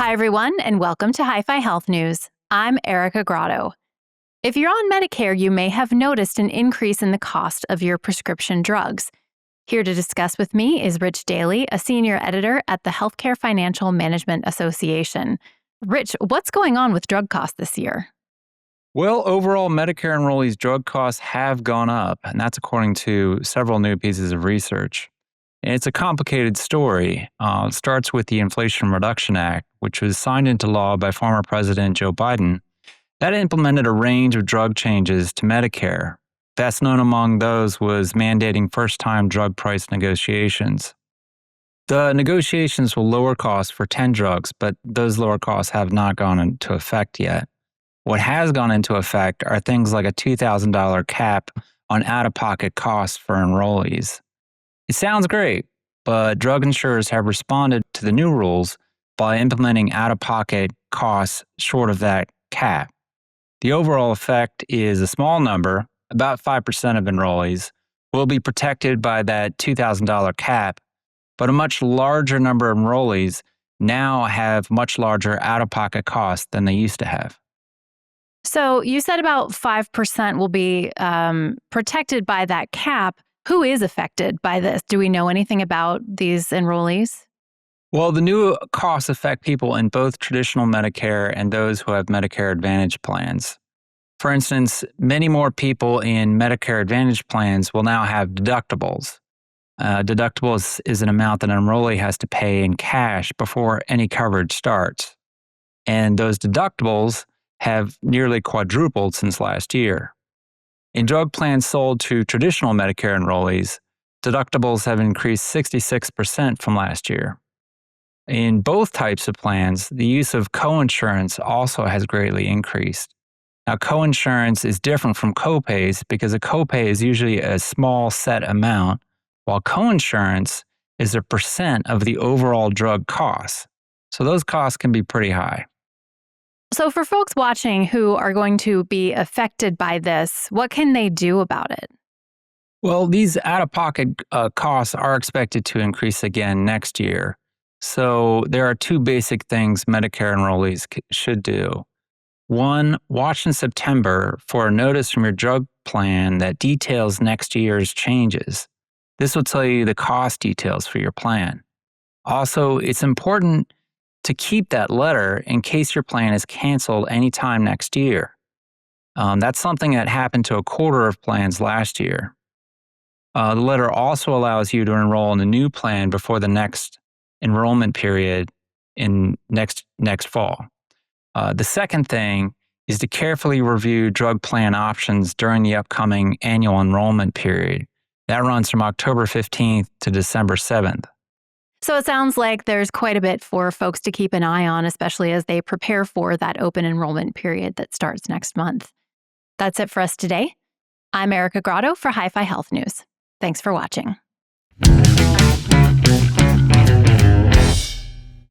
Hi, everyone, and welcome to Hi-Fi Health News. I'm Erica Grotto. If you're on Medicare, you may have noticed an increase in the cost of your prescription drugs. Here to discuss with me is Rich Daly, a senior editor at the Healthcare Financial Management Association. Rich, what's going on with drug costs this year? Well, overall, Medicare enrollees' drug costs have gone up, and that's according to several new pieces of research. And it's a complicated story. It starts with the Inflation Reduction Act, which was signed into law by former President Joe Biden. That implemented a range of drug changes to Medicare. Best known among those was mandating first-time drug price negotiations. The negotiations will lower costs for 10 drugs, but those lower costs have not gone into effect yet. What has gone into effect are things like a $2,000 cap on out-of-pocket costs for enrollees. It sounds great, but drug insurers have responded to the new rules by implementing out-of-pocket costs short of that cap. The overall effect is a small number, about 5% of enrollees, will be protected by that $2,000 cap, but a much larger number of enrollees now have much larger out-of-pocket costs than they used to have. So you said about 5% will be protected by that cap. Who is affected by this? Do we know anything about these enrollees? Well, the new costs affect people in both traditional Medicare and those who have Medicare Advantage plans. For instance, many more people in Medicare Advantage plans will now have deductibles. Deductibles is an amount that an enrollee has to pay in cash before any coverage starts. And those deductibles have nearly quadrupled since last year. In drug plans sold to traditional Medicare enrollees, deductibles have increased 66% from last year. In both types of plans, the use of coinsurance also has greatly increased. Now, coinsurance is different from copays because a copay is usually a small set amount, while coinsurance is a percent of the overall drug costs. So those costs can be pretty high. So for folks watching who are going to be affected by this, what can they do about it? Well, these out-of-pocket costs are expected to increase again next year. So there are two basic things Medicare enrollees should do. One, watch in September for a notice from your drug plan that details next year's changes. This will tell you the cost details for your plan. Also, it's important to keep that letter in case your plan is canceled anytime next year. That's something that happened to a quarter of plans last year. The letter also allows you to enroll in a new plan before the next enrollment period in next fall. The second thing is to carefully review drug plan options during the upcoming annual enrollment period. That runs from October 15th to December 7th. So it sounds like there's quite a bit for folks to keep an eye on, especially as they prepare for that open enrollment period that starts next month. That's it for us today. I'm Erica Grotto for Hi-Fi Health News. Thanks for watching.